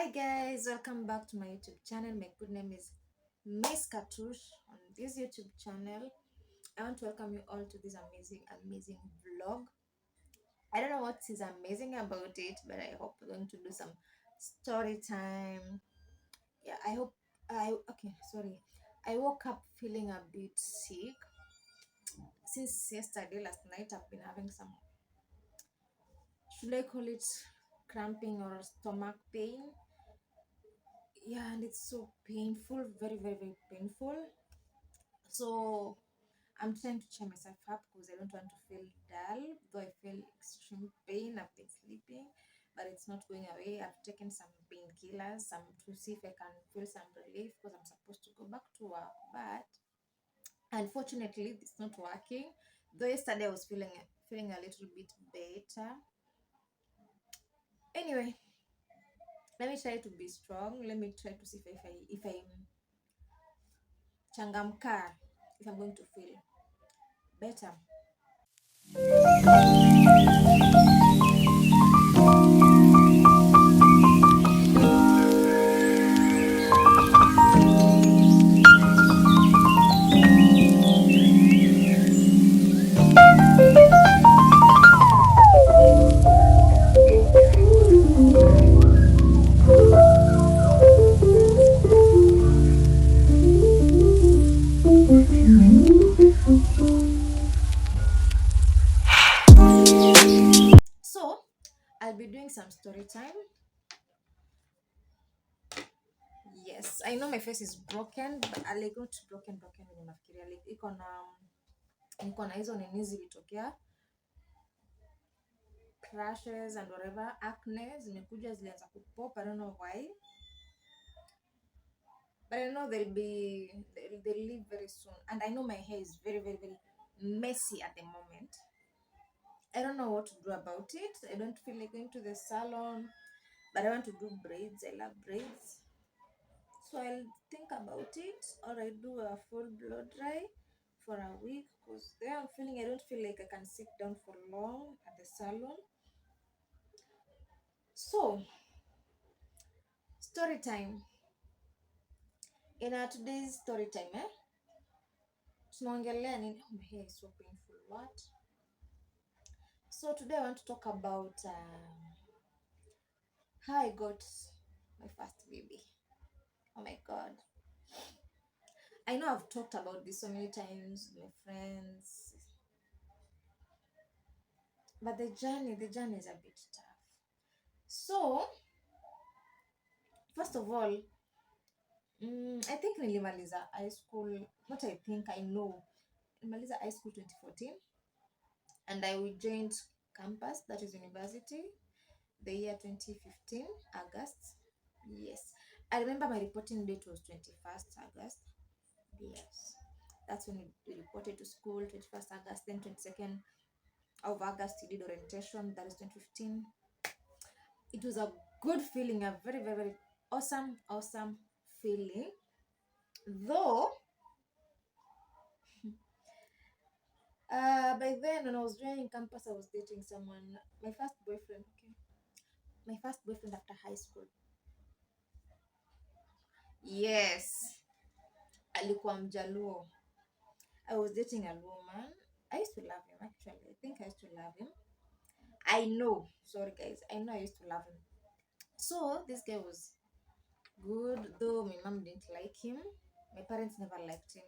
Hi guys, welcome back to my YouTube channel. My good name is Miss Katush. On this YouTube channel, I want to welcome you all to this amazing vlog. I don't know what is amazing about it, but I hope we're going to do some story time. Yeah, I hope okay, sorry. I woke up feeling a bit sick since yesterday last night. I've been having some, should I call it cramping or stomach pain? Yeah, and it's so painful, very painful. So I'm trying to cheer myself up because I don't want to feel dull, though I feel extreme pain. I've been sleeping, but it's not going away. I've taken some painkillers, some to see if I can feel some relief because I'm supposed to go back to work, but unfortunately it's not working. Though yesterday I was feeling a little bit better. Anyway, let me try to be strong. Let me try to see if I'm changamka, if I'm going to feel better. So I'll be doing some story time. Yes, I know my face is broken, but like not broken when nafikiria like iko na hizo nini zilitokea, crashes and whatever, acne zimekuja, zilianza kupop. I don't know why, but I know they'll leave very soon. And I know my hair is very messy at the moment. I don't know what to do about it. I don't feel like going to the salon, but I want to do braids. I love braids. So I'll think about it, or I do a full blow dry for a week because there I don't feel like I can sit down for long at the salon. So story time. In our today's story time, tunaongelea nini? Oh, my hair is so painful. What? So today I want to talk about how I got my first baby. Oh my god. I know I've talked about this so many times with my friends, but the journey is a bit tough. So first of all, I think nilimaliza high school, not I think, I know. Nilimaliza high school 2014 and I joined campus, that is university, the year 2015, August. Yes. I remember my reporting date was 21st August. Yes. That's when we reported to school, 21st August, then 22nd of August we did orientation, that is 2015. It was a good feeling, a very awesome feeling. Though by then, when I was joining campus, I was dating someone. My first boyfriend. Okay, my first boyfriend after high school. Yes, alikuwa Mjaluo. I was dating a woman. I used to love him actually. I think I used to love him. I know. Sorry guys. I know I used to love him. So this guy was good, though my mom didn't like him. My parents never liked him.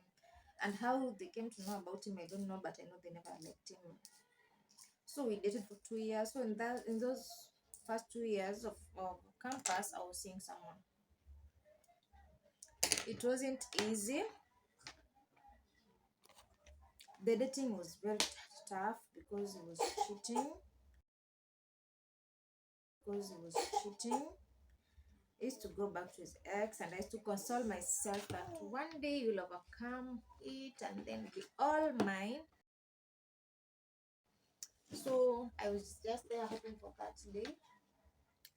And how they came to know about him, I don't know, but I know they never liked him. So we dated for 2 years. So in those first 2 years of campus, I was seeing someone. It wasn't easy. The dating was very tough because he was cheating. I used to go back to his ex, and I used to console myself that one day you'll overcome it and then be all mine. So I was just there hoping for that day.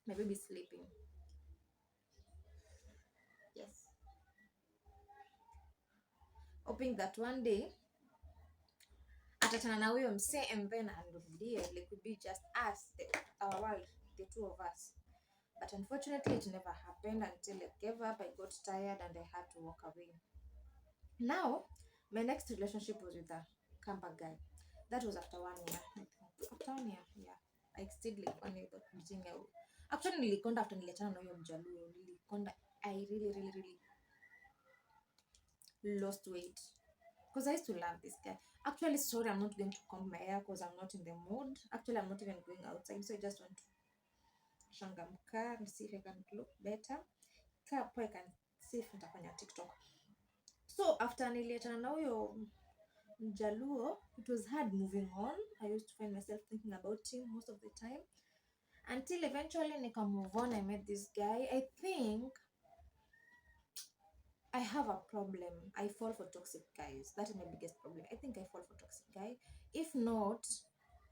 My baby sleeping. Yes. Hoping that one day atatana na huyo msee and then arudie, like could be just us, our world, the two of us. But unfortunately, it never happened until I gave up. I got tired and I had to walk away. Now, my next relationship was with a camper guy. That was after 1 year, I think. After 1 year, yeah. I stayed like 1 year without meeting a. Actually, nilikonda after niliachana na huyo mjaluo. Nilikonda. I really lost weight. Because I used to love this guy. Actually, sorry, I'm not going to comb my hair because I'm not in the mood. Actually, I'm not even going outside. So I just want to shangamka and see if I can look better. I can see if nitafanya TikTok. So after niliachana na huyo Jaluo, it was hard moving on. I used to find myself thinking about him most of the time. Until eventually nika move on, I met this guy. I think I have a problem. I fall for toxic guys. That is my biggest problem. I think I fall for toxic guy. If not,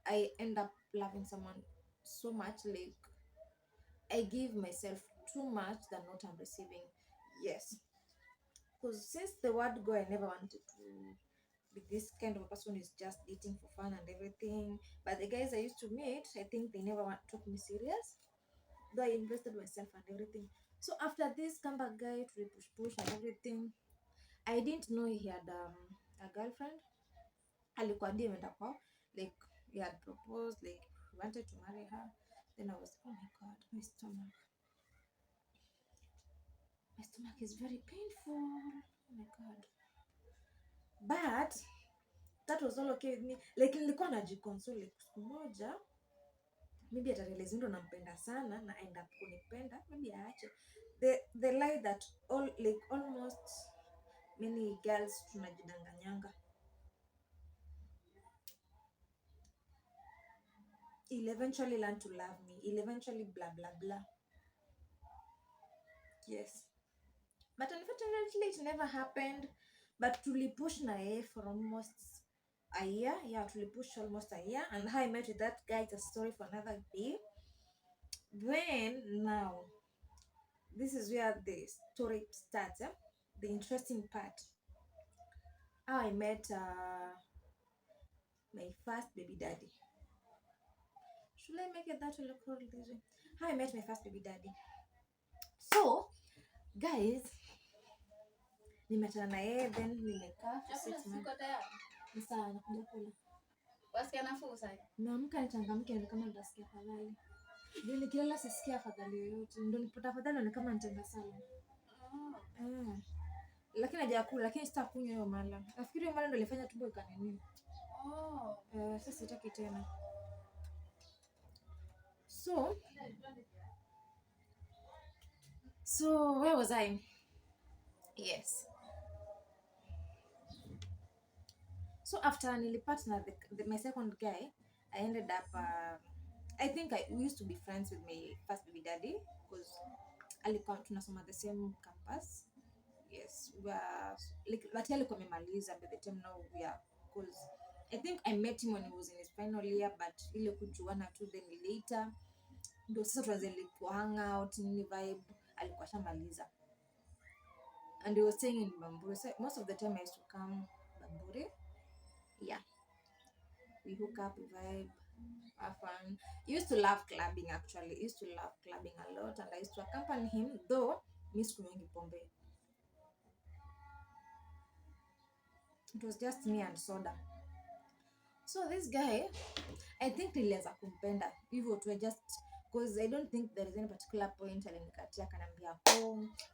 I end up loving someone so much, like I give myself too much than what I'm receiving. Yes. Because since the word go, I never wanted to be this kind of a person who's just dating for fun and everything. But the guys I used to meet, I think they never took me serious. Though I invested myself and everything. So after this comeback guy to push and everything, I didn't know he had a girlfriend. Alikuwa ndiye ameenda kwao. Like he had proposed, like he wanted to marry her. Then I was, oh my god, my stomach. My stomach is very painful. Oh my god. But that was all okay with me. Like nilikuwa najiconsole like siku moja maybe atarealize ndo nampenda sana na end up kunipenda, maybe aache. The lie that almost many girls tunajidanganyanga. He'll eventually learn to love me. He'll eventually blah blah blah. Yes. But unfortunately it never happened. But tulipush na yeye for almost a year. Yeah, tulipush almost a year. And how I met with that guy is a story for another day. Then now, this is where the story starts. The interesting part. How I met my first baby daddy. Should I make it that will call this way? How I met my first baby daddy. So, guys, nimeachana na yeye, then nimekaa for 6 months. Sawa, nakuja kula. Wasikia nafuu sasa? Naamka nichangamke ndio kama nitasikia afadhali. Ndio nikilala sisikia afadhali yoyote. Ndio nipata afadhali ni kama nitaenda sana. Lakini hajakula, lakini sitakunywa hiyo mala. Nafikiri hiyo mala ndio ilifanya tumbo ikanini. Sasa sitaki tena. So where was I? Yes. So after nilipata na my second guy, I ended up I think we used to be friends with my first baby daddy because alikuwa tunasoma the same campus. Yes, we were like but alikuwa amemaliza by the time now we are, because I think I met him when he was in his final year, but ile kujuana tu then later ndio sasa tuanze hang out ni vibe, alikuwa shamaliza. And he was staying in Bamburi, so most of the time I used to come Bamburi. Yeah, we hook up, we vibe, have fun. He used to love clubbing. Actually, he used to love clubbing a lot, and I used to accompany him, though miss kunywangi pombe. It was just me and soda. So this guy, I think nilianza kumpenda hivyo tu, just because I don't think there is any particular point alinikatia kanambia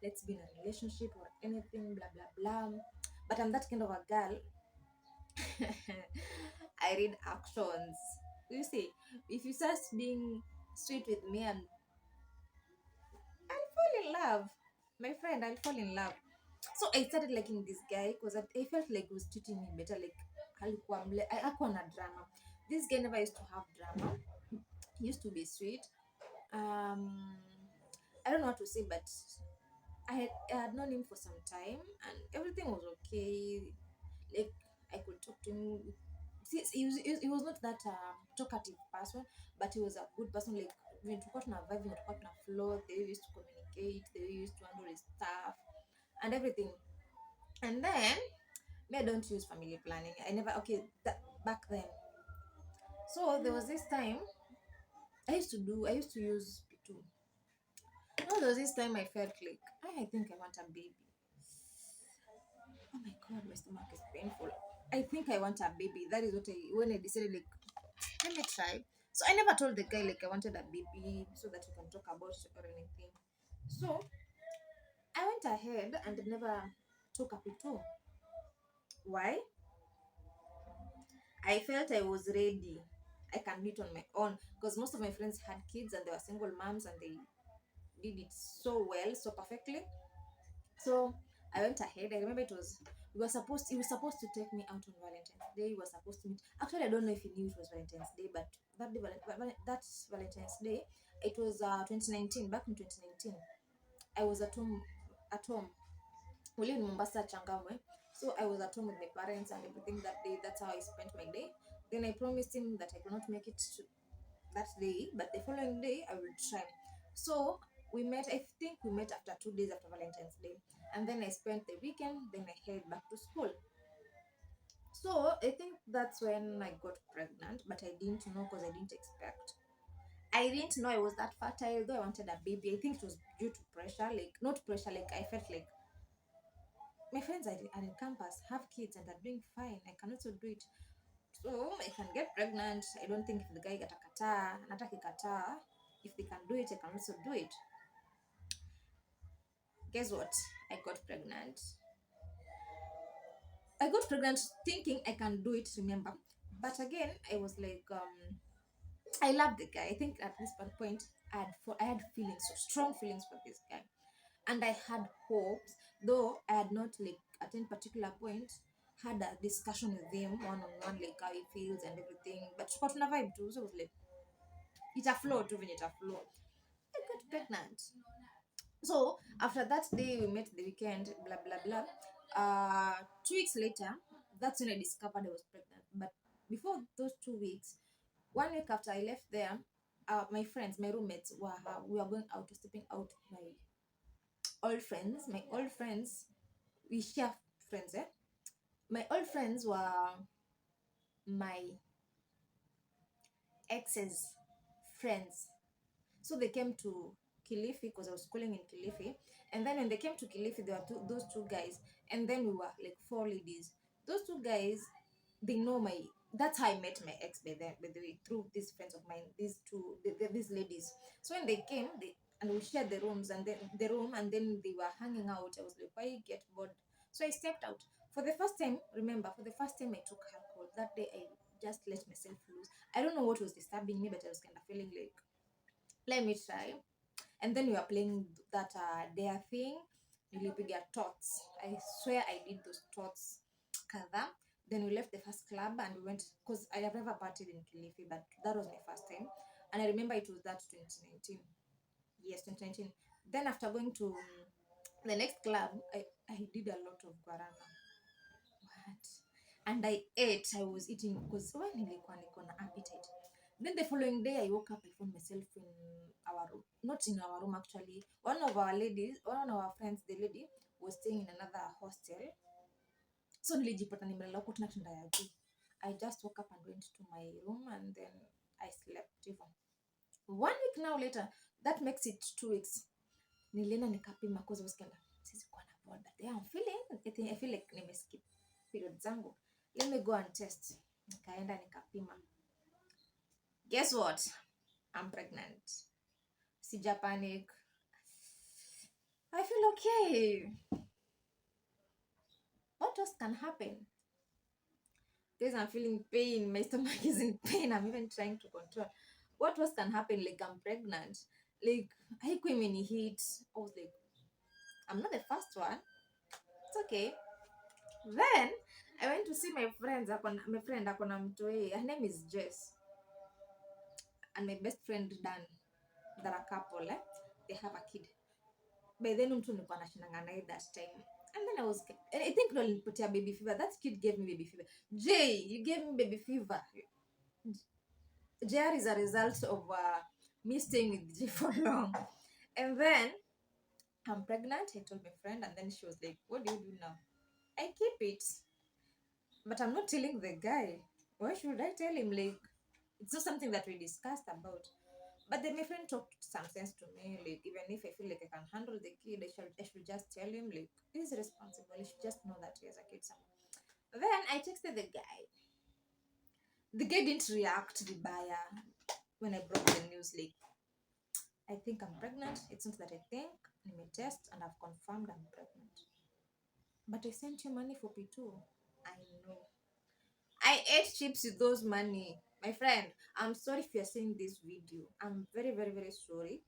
let's be in a relationship or anything blah blah blah, but I'm that kind of a girl. I read actions. You see, if you start being sweet with me, and I'll fall in love, my friend, I'll fall in love. So I started liking this guy because I felt like he was treating me better. Like hakuwa na drama. This guy never used to have drama. He used to be sweet. I don't know what to say, but I had known him for some time and everything was okay. Like I could talk to him. See, he was not that talkative person, but he was a good person. Like when tulikuwa tuna vibe, when tulikuwa tuna flow, they used to communicate, they used to handle his stuff and everything. And then me, I don't use family planning. I never, okay, back then. So there was this time I used to use P2. No, there was this time I felt like I think I want a baby. Oh my god, my stomach is painful. I think I want a baby. That is what I when I decided like let me try. So I never told the guy like I wanted a baby so that we can talk about it or anything. So I went ahead and never took up it too. Why? I felt I was ready. I can do it on my own because most of my friends had kids and they were single moms and they did it so well, so perfectly. So I went ahead. I remember he was supposed to take me out on Valentine's Day. He was supposed to meet. Actually, I don't know if he knew it was Valentine's Day, but that's Valentine's Day. It was 2019. Back in 2019, I was at home. At home, we live in Mombasa, Changamwe. So I was at home with my parents and everything that day. That's how I spent my day. Then I promised him that I could not make it to that day, but the following day I will try. So we met, I think we met after 2 days after Valentine's Day. And then I spent the weekend, then I head back to school. So I think that's when I got pregnant, but I didn't know because I didn't expect. I didn't know I was that fertile, though I wanted a baby. I think it was due to pressure, like not pressure, like I felt like my friends are in campus, have kids and are doing fine. I can also do it. So I can get pregnant. I don't think if the guy atakata, natakikata, if they can do it, I can also do it. Guess what? I got pregnant. I got pregnant thinking I can do it, remember? But again, I was like, I love the guy. I think at this point, I had feelings, so strong feelings for this guy. And I had hopes, though I had not like at any particular point had a discussion with him one on one, like how he feels and everything. But what vibe too, so it was like it's a flow too, when it's a flow. I got pregnant. So after that day we met the weekend, blah blah blah. 2 weeks later, that's when I discovered I was pregnant. But before those 2 weeks, 1 week after I left there, my friends, my roommates we were going out, stepping out. My old friends, we share friends. My old friends were my ex's friends. So they came to Kilifi because I was schooling in Kilifi. And then when they came to Kilifi, there were those two guys. And then we were like four ladies. Those two guys, they know my. That's how I met my ex by the way, through these friends of mine. These ladies. So when they came, and we shared the room, and then they were hanging out. I was like, why get bored? So I stepped out. For the first time, remember, for the first time I took alcohol. That day I just let myself loose. I don't know what was disturbing me, but I was kind of feeling like let me try. And then we were playing that dare thing. Nilipiga tots. I swear I did those tots kadha. Then we left the first club and we went because I have never partied in Kilifi, but that was my first time. And I remember it was that 2019. Yes, 2019. Then after going to the next club, I did a lot of guarana. What? And I ate. I was eating because when nilikuwa niko na appetite. Then the following day, I woke up. I found myself in our room, not in our room actually. One of our friends, the lady, was staying in another hostel. So nilijipata nimelala huko tena kitanda ya juu. I just woke up and went to my room and then I slept even. 1 week now later, that makes it 2 weeks. Nilienda nikapima cause I was kind of sisi kuwa na board that day. I feel like nimeskip period zangu. Let me go and test. Nikaenda nikapima. Guess what? I'm pregnant. Sija panic. I feel okay. What else can happen? Guys, I'm feeling pain. My stomach is in pain. I'm even trying to control. What else can happen? Like I'm pregnant. Like haikuwa imenihit. I was like, I'm not the first one. It's okay. Then I went to see my friends. My friend akona mtoi. Her name is Jess. And my best friend Dan. They're a couple. They have a kid. By then mtu nilikuwa nashinanga naye that time. And then and I think ndo nilipotea baby fever. That kid gave me baby fever. Jay, you gave me baby fever. JR is a result of me staying with Jay for long. And then I'm pregnant. I told my friend, and then she was like, "What do you do now?" I keep it, but I'm not telling the guy. Why should I tell him? Like, it's not something that we discussed about. But then my friend talked some sense to me, like even if I feel like I can handle the kid, I should just tell him like he's responsible. He should just know that he has a kid somewhere. Then I texted the guy. The guy didn't react the buyer when I broke the news. Like, I think I'm pregnant. It's not that I think. I may test and I've confirmed I'm pregnant. But I sent you money for P2. I know. I ate chips with those money. My friend, I'm sorry if you're seeing this video. I'm very, very, very sorry.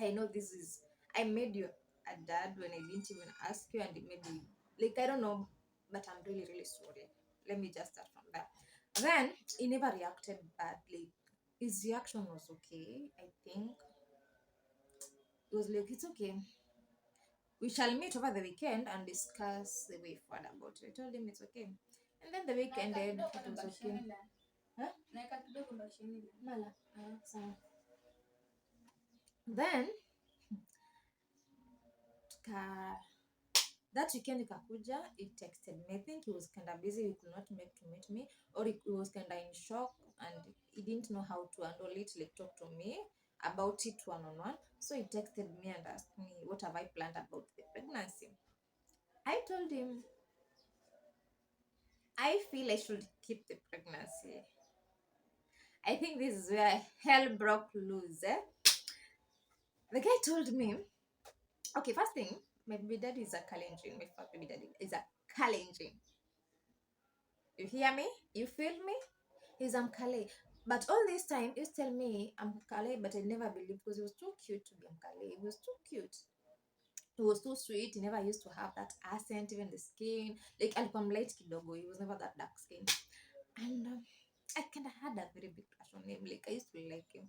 I know this is, I made you a dad when I didn't even ask you, and it made me, like, I don't know, but I'm really, really sorry. Let me just start from that. Then he never reacted badly. His reaction was okay, I think. It was like, it's okay. We shall meet over the weekend and discuss the way forward about it. I told him it's okay. And then the week ended, it was okay. Huh? Mala. So then tuka that weekend ikakuja, he texted me. I think he was kind of busy, he could not make to meet me, or he was kind of in shock and he didn't know how to handle it, like talk to me about it one on one. So he texted me and asked me what have I planned about the pregnancy. I told him I feel I should keep the pregnancy. I think this is where hell broke loose. The guy told me, okay, first thing, my baby daddy is a Kalenjin. My first baby daddy is a Kalenjin. You hear me? You feel me? He's Kaale. But all this time, he used to tell me I'm Kaale, but I never believed because he was too cute to be Kaale. He was too cute. He was too sweet. He never used to have that accent, even the skin. Like, alikuwa light kidogo. He was never that dark skin. And I kind of had a very big crush on him. Like, I used to like him.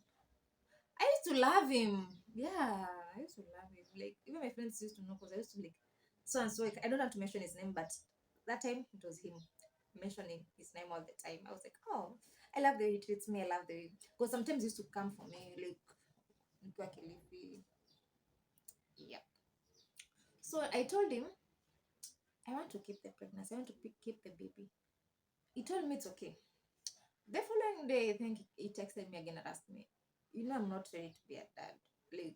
I used to love him. Yeah, I used to love him. Like, even my friends used to know because I used to like so and so. I don't have to mention his name, but that time it was him mentioning his name all the time. I was like, oh, I love the way he treats me. I love the way because sometimes he used to come for me like nikiwa Kilifi. Yep. So I told him I want to keep the pregnancy. I want to keep the baby. He told me it's okay. The following day, I think he texted me again and asked me, you know, I'm not ready to be a dad. Like,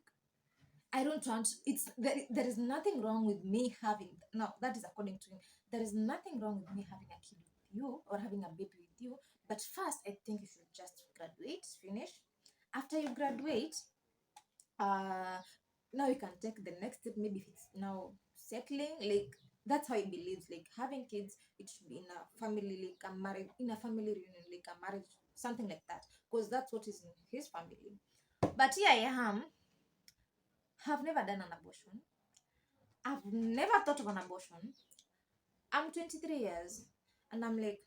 I don't want it's there is nothing wrong with me having no, that is according to him. There is nothing wrong with me having a kid with you or having a baby with you. But first I think you should just graduate, finish. After you graduate, uh now you can take the next step, maybe if it's now settling, like that's how he believes, like having kids, it should be in a family, like a marriage, in a family reunion, like a marriage, something like that, because that's what is in his family. But here I am, have never done an abortion. I've never thought of an abortion. I'm 23 years and I'm like,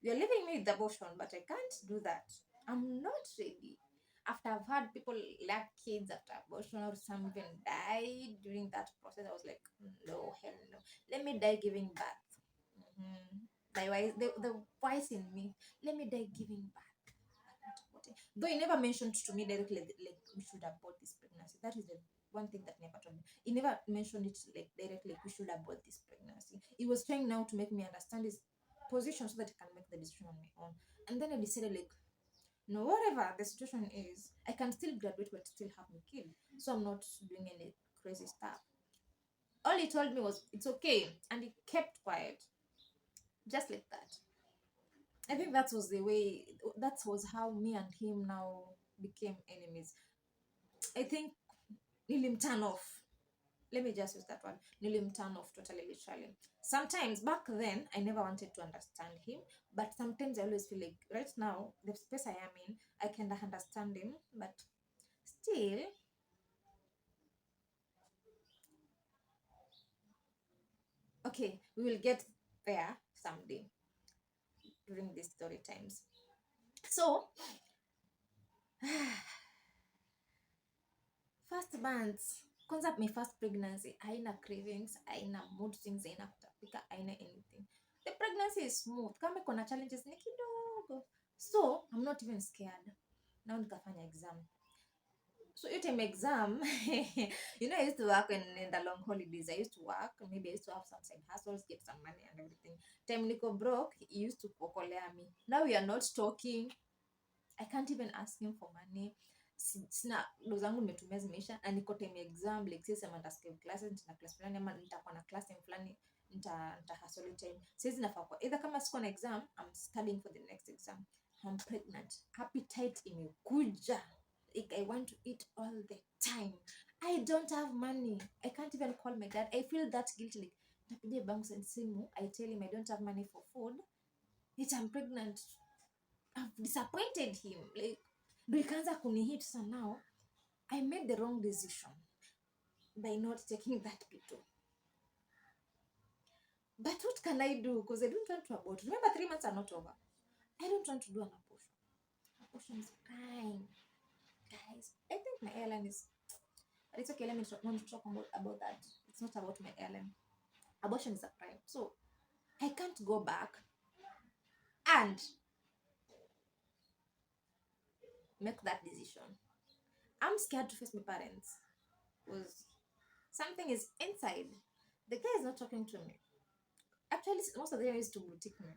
you're leaving me with abortion, but I can't do that. I'm not ready. After I've had people lack kids after abortion, or some even died during that process, I was like, no, hell no. Let me die giving birth. The voice in me, let me die giving birth. Though he never mentioned to me directly like we should abort this pregnancy. That is the one thing that never told me. He never mentioned it like directly like we should abort this pregnancy. He was trying now to make me understand his position so that I can make the decision on my own. And then I decided like no, whatever the situation is, I can still graduate but still have my kid. So I'm not doing any crazy stuff. All he told me was it's okay, and he kept quiet, just like that. I think that was the way. That was how me and him now became enemies. I think Nilim turn off. Let me just use that one. Nilim turn off totally, literally. Sometimes back then, I never wanted to understand him, but sometimes I always feel like right now, the space I am in, I can understand him, but still, okay, we will get there someday during these story times. So, first months, kwanza my first pregnancy, haina cravings, haina mood swings, haina kutapika, haina anything. The pregnancy is smooth. Kama iko na challenges ni kidogo. So, I'm not even scared. Now nikafanya exam. So you time exam, you know, I used to work in the long holidays. I used to work. Maybe I used to have some side hustles, get some money and everything. Time niko broke, he used to pokolea me. Now we are not talking. I can't even ask him for money. Sina ndo zangu nimetumia zimeisha, na niko time exam, like sasa ama nitasikia classes, nita class fulani ama nitakuwa na class time fulani, nita hustle time. Sasa nafaa kwa either kama siko na exam, I'm studying for the next exam. I'm pregnant. Appetite imekuja. Like I want to eat all the time. I don't have money. I can't even call my dad. I feel that guilty. Like napigia bangu simu, I tell him I don't have money for food. Yet I'm pregnant. I've disappointed him. Like ndo ikaanza kunihit. So now I made the wrong decision by not taking that pito. But what can I do? Because I don't want to abort. Remember, 3 months are not over. I don't want to do an abortion. Abortion is crime. Guys, I think my airline is... But it's okay, let me not talk about that. It's not about my airline. Abortion is a crime. So I can't go back and make that decision. I'm scared to face my parents because something is inside. The guy is not talking to me. Actually, most of the time is to boutique me.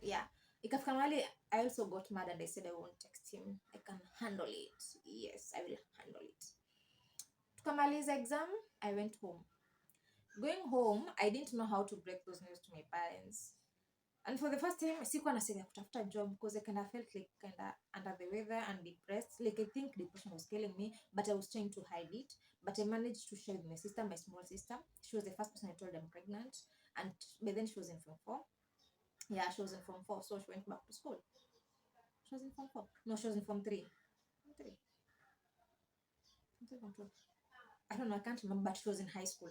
Yeah. Ikafika mahali, I also got mad and I said I won't text him. I can handle it. Yes, I will handle it. Tukamaliza exam, I went home. Going home, I didn't know how to break those news to my parents. And for the first time, sikuwa nasema kutafuta job because I kind of felt like kind of under the weather and depressed. Like I think depression was killing me, but I was trying to hide it. But I managed to share with my sister, my small sister. She was the first person I told I'm pregnant. And but then she was in Form 4. Yeah, she was in Form 4, so she went back to school. She was in Form 4. No, she was in Form 3. Form 3. I don't know, I can't remember, but she was in high school.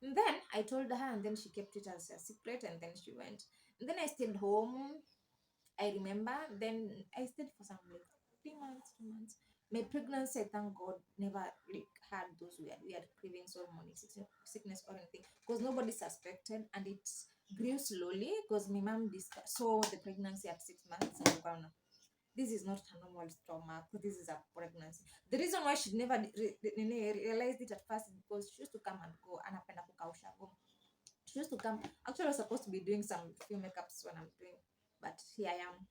And then I told her, and then she kept it as a secret, and then she went. And then I stayed home. I remember. Then I stayed for some like 3 months, 2 months. My pregnancy, I thank God, never like had those weird cravings or morning sickness or anything, because nobody suspected, and it grew slowly. Because my mom saw the pregnancy at 6 months, and this is not a normal stomach. This is a pregnancy. The reason why she never realized it at first is because she used to come and go. Anapenda kukausha go. She used to come. Actually, I was supposed to be doing some few makeups when I'm doing, but here I am.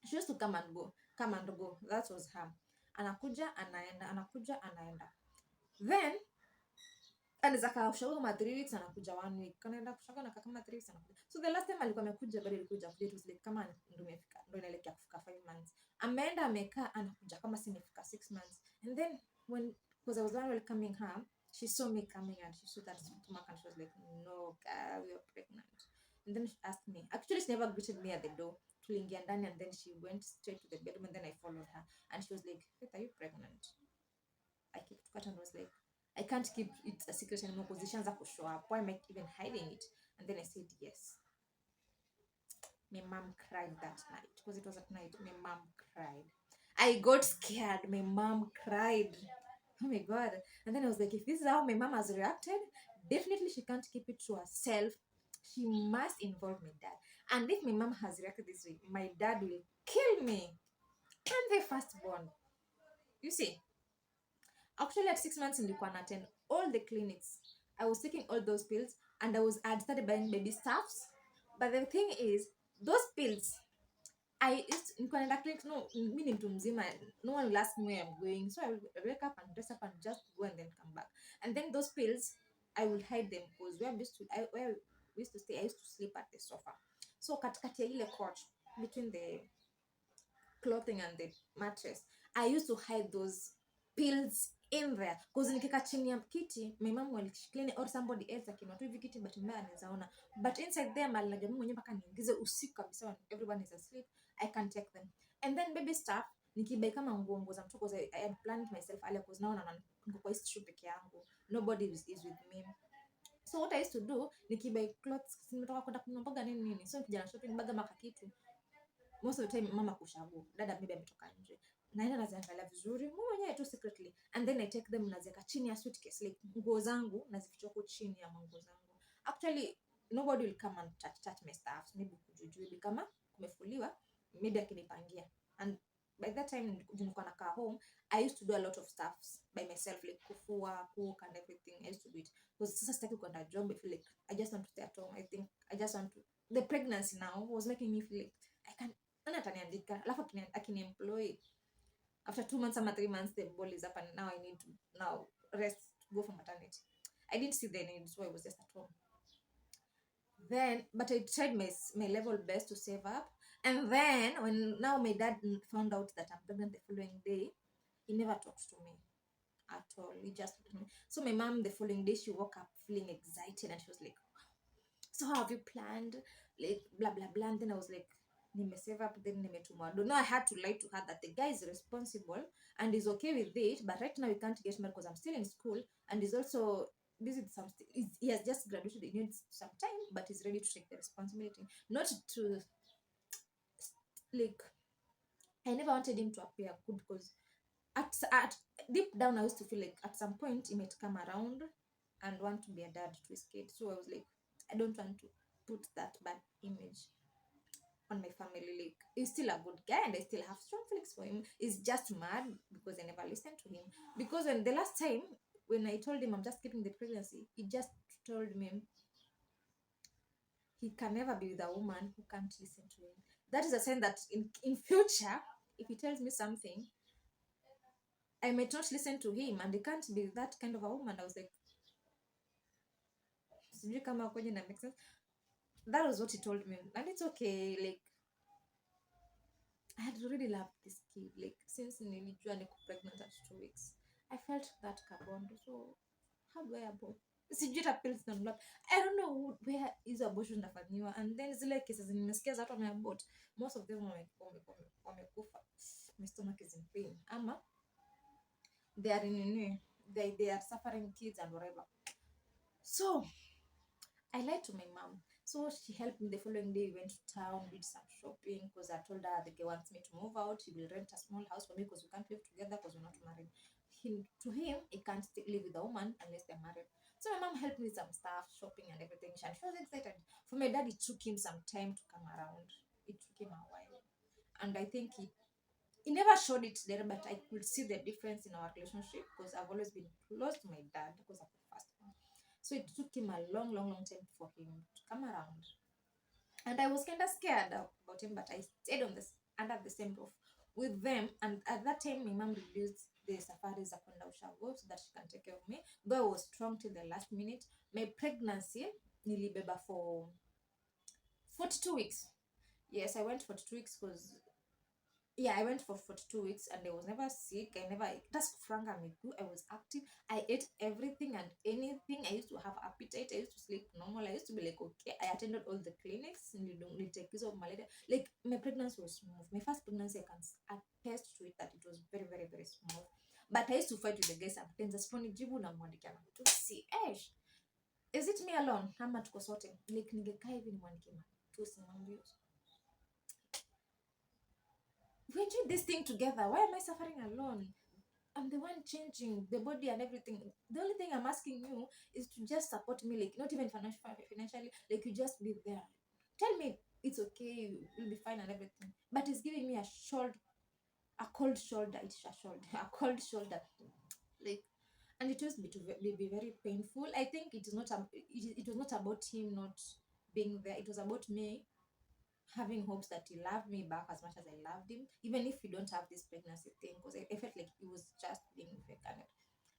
She used to come and go, come and go. That was her. Anakuja anaenda, anakuja anaenda. Then anaweza kaushauri kama 3 weeks, anakuja 1 week. Kanaenda kushaga na kama 3 weeks anakuja. So the last time alikuwa amekuja, bado alikuja it was like kama ndo imefika, ndo inaelekea kufika 5 months. Ameenda amekaa, anakuja kama si imefika 6 months. And then when, because I was the one welcoming her, she saw me coming and she saw that stomach and she was like, no girl, you're pregnant. And then she asked me. Actually, she never greeted me at the door. Tuliingia ndani, and then she went straight to the bedroom, and then I followed her, and she was like, Faith, are you pregnant? I kept cut and was like, I can't keep it a secret anymore because the chance to show up. Why am I even hiding it? And then I said yes. My mom cried that night because it was at night. My mom cried. I got scared. My mom cried. Oh my God. And then I was like, if this is how my mom has reacted, definitely she can't keep it to herself. She must involve my dad. And if my mom has reacted this way, my dad will kill me. I'm the firstborn. You see, actually at 6 months nilikuwa na attend all the clinics. I was taking all those pills, and I'd started buying baby stuffs. But the thing is, those pills, nilikuwa naenda clinic, no, mimi ni mtu mzima, no one will ask me where I'm going. So I will wake up and dress up and just go and then come back. And then those pills, I will hide them because where we used to stay, I used to sleep at the sofa. So katikati ya ile couch, between the clothing and the mattress, I used to hide those pills in there because nikika chini ya kiti, my mom will clean or somebody else akinwa tu hivi kiti, but mbaya anaweza ona. But inside there, mali najua mwenyewe mpaka niingize usiku kabisa when everyone is asleep, I can take them. And then baby stuff, nikibai kama nguo za mtu, because I had planned myself earlier, because now niko kwa hii peke yangu, nobody is with me. So what I used to do, nikibai clothes, nimetoka kwenda kununua mboga nini, so nikija na shopping bag ama kitu, most of the time mama kushago, dada maybe ametoka nje, naenda naziangalia vizuri mimi mwenyewe tu secretly, and then I take them naziweka chini ya suitcase, like nguo zangu nazificha huko chini ya nguo zangu. Actually nobody will come and touch my stuff, maybe kujujui kama kumefuliwa, maybe akinipangia. And by that time nilikuwa nakaa home, I used to do a lot of stuffs by myself, like kufua, cook and everything. I used to do it because sasa sitaki kwenda job. I feel like I just want to stay at home. I think I just want to, the pregnancy now was making me feel like I can't, Nani ataniandika? Alafu akiniemploy after 2 months or 3 months, the ball is up and now I need to now rest, go for maternity. I didn't see the need, so I was just at home. Then, but I tried my level best to save up. And then, when now my dad found out that I'm pregnant the following day, he never talked to me at all. He just talked to me. So my mom, the following day, she woke up feeling excited and she was like, "So how have you planned? Like blah blah blah." And then I was like, "Nime save up, then nime tomorrow." No, I had to lie to her that the guy is responsible and is okay with it, but right now we can't get married because I'm still in school and he's also busy with some he has just graduated, he needs some time, but he's ready to take the responsibility. Not to like, I never wanted him to appear good because at deep down I used to feel like at some point he might come around and want to be a dad to his kid. So I was like, I don't want to put that bad image on my family. Like, he's still a good guy and I still have strong feelings for him. He's just mad because I never listened to him. Because when the last time when I told him I'm just keeping the pregnancy, he just told me he can never be with a woman who can't listen to him. That is a sign that in future, if he tells me something, I might not listen to him and he can't be that kind of a woman. I was like, sijui kama kwenye na make sense. That was what he told me. And it's okay. Like, I had really loved this kid. Like, since nilijua niko pregnant at 2 weeks. I felt that kabondo. So, how do I abort? Sijui hata pills na nunua. I don't know where hizo abortion nafanyiwa. And then zile cases nimesikia za watu wameabort. Most of them wamekufa. My stomach is in pain. Ama, they are they are suffering kids and whatever. So, I lied to my mom. So she helped me the following day. We went to town, did some shopping because I told her the guy wants me to move out. He will rent a small house for me because we can't live together because we're not married. To him, he can't live with a woman unless they're married. So my mom helped me with some stuff, shopping and everything. And she was excited. For my dad, it took him some time to come around. It took him a while. And I think he never showed it there, but I could see the difference in our relationship because I've always been close to my dad because I'm the first one. So it took him a long, long, long time for him to come around. And I was kind of scared about him, but I stayed on this under the same roof with them. And at that time, my mom reduced the safaris za kwenda ushago so that she can take care of me. Though I was strong till the last minute. My pregnancy, nilibeba for 42 weeks. Yes, I went 42 weeks because I went for 42 weeks and I was never sick. I never just franga me too. I was active. I ate everything and anything. I used to have appetite. I used to sleep normal. I used to be like, okay. I attended all the clinics and you don't take this of malaria. Like, my pregnancy was smooth. My first pregnancy, I can attest to it that it was very, very, very smooth. But I used to fight with the guys sometimes. Asiponijibu na mwandikia matusi. Is it me alone? Ama tuko sote. Like, ningekaa hivi nimwandikie matusi mwambie, we did this thing together. Why am I suffering alone? I'm the one changing the body and everything. The only thing I'm asking you is to just support me, like, not even financially, like, you just be there. Tell me it's okay, you'll be fine and everything. But it's giving me a cold shoulder. It's a shoulder, a cold shoulder, like, and it was be very painful. I think it is not it was not about him not being there. It was about me having hopes that he loved me back as much as I loved him, even if we don't have this pregnancy thing, because I felt like he was just being fake. And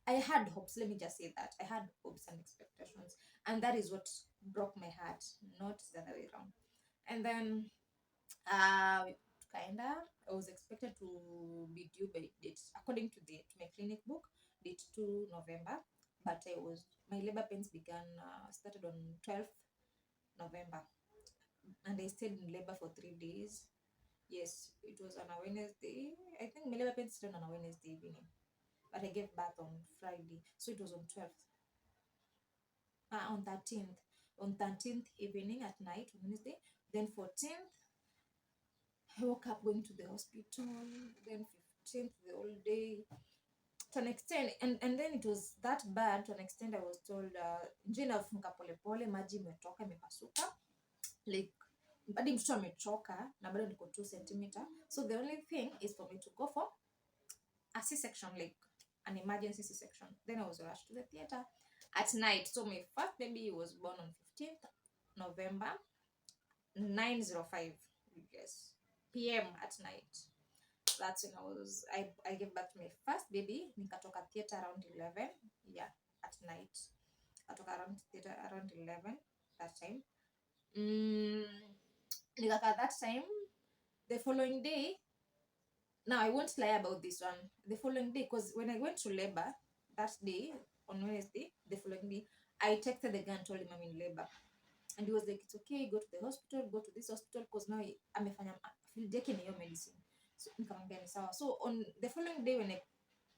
I had hopes, let me just say that. I had hopes and expectations, and that is what broke my heart, not the other way around. And then, I was expected to be due by date, according to my clinic book, date 2 November, but my labor pains started on 12th November and I stayed in labor for 3 days. Yes, it was on a Wednesday. I think my labor pain started on a Wednesday evening, but I gave birth on Friday, so it was on 12th. On 13th. On 13th evening at night on Wednesday. Then 14th, I woke up going to the hospital. Then 15th, the whole day. To an extent, and then it was that bad. To an extent, I was told, njia inafunga polepole, maji imetoka, imepasuka. Like, bado mtoto amechoka na bado niko 2 centimeter, so the only thing is for me to go for a C-section, like an emergency C-section. Then I was rushed to the theater at night. So my first baby was born on 15th November 905. Yes, p.m. at night. That's when I gave birth to my first baby. Nikatoka theater around 11. Yeah, at night. Katoka around theater around 11 that time. Nikaka that time. The following day, now I won't lie about this one. The following day, because when I went to labor that day, on Wednesday, the following day, I texted the guy and told him I'm in labor. And he was like, it's okay, go to the hospital, go to this hospital, because now amefanya field yake ni hiyo medicine. So nikamwambia ni sawa. So on the following day when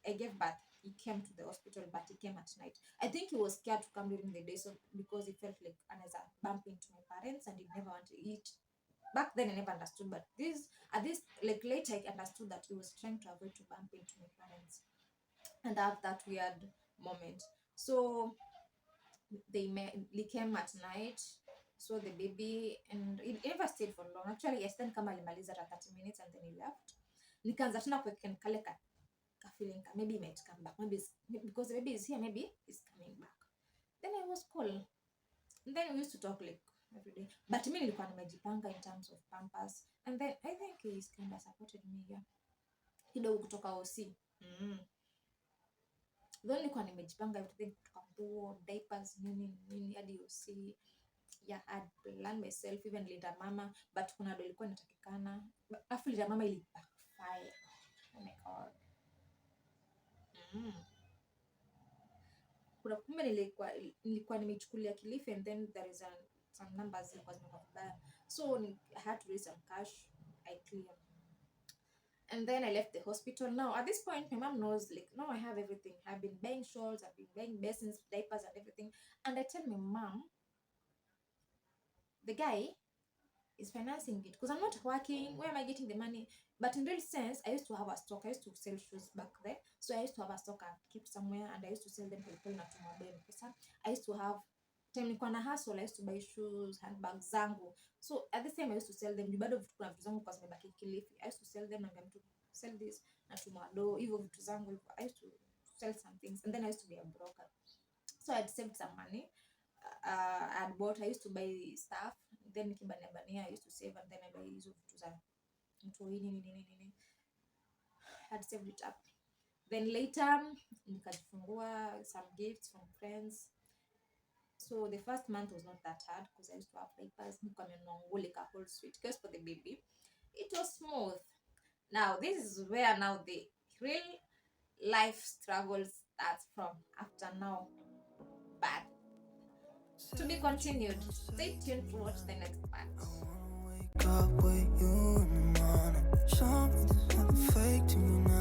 I gave birth, he came to the hospital, but he came at night. I think he was scared to come during the day, so because he felt like another bump into my parents and he never wanted to eat. Back then I never understood, but at this like later I understood that he was trying to avoid to bump into my parents and have that weird moment. So they came at night, so the baby, and it never stayed for long. Actually I spent kama alimaliza 30 minutes and then he left. Nikaanza tena kuweka kale ka feeling maybe he might come back, maybe because the baby is here, maybe he's coming back. Then I was cool, and then we used to talk like every day, but me nilikuwa nimejipanga in terms of pampers, and then I think he's kind of supported me here kidogo kutoka OC. Then nilikuwa nimejipanga everything kutoka nguo, diapers, nini hadi OC. Yeah, I'd plan myself, even linda mama, but kuna ndo ilikuwa inatakikana, afu linda mama ili backfire. Oh my god. Kuna kumbe nilikuwa nimechukulia Kilifi, and then there is some numbers zilikuwa zimekuwa vibaya, so I had to raise some cash. I cleared, and then I left the hospital. Now at this point my mom knows, like, now I have everything. I've been buying shawls, I've been buying basins, diapers and everything, and I tell my mom the guy is financing it because I'm not working. Where am I getting the money? But in real sense, I used to have a stock. I used to sell shoes back then, so I used to have a stock I keep somewhere, and I used to sell them to na tumwambia pesa. I used to have time nilikuwa na hustle. I used to buy shoes, handbags zangu. So at this time I used to sell them. Bado vitu kuna vitu zangu kwa zimebaki Kilifi. I used to sell them, na mtu sell this na tumwado hivyo vitu zangu. I used to sell some things, and then I used to be a broker. So I'd saved some money. I used to buy stuff, then nikibania I used to save, and then I buy hizo vitu za mtu nini. I'd saved it up. Then later nikajifungua some gifts from friends. So the first month was not that hard because I used to have diapers, like a whole suitcase for the baby. It was smooth. Now this is where now the real life struggles starts from after now. But to be continued. Stay tuned to watch the next part. I wanna wake up with you in the morning. Show me there's nothing fake to you now.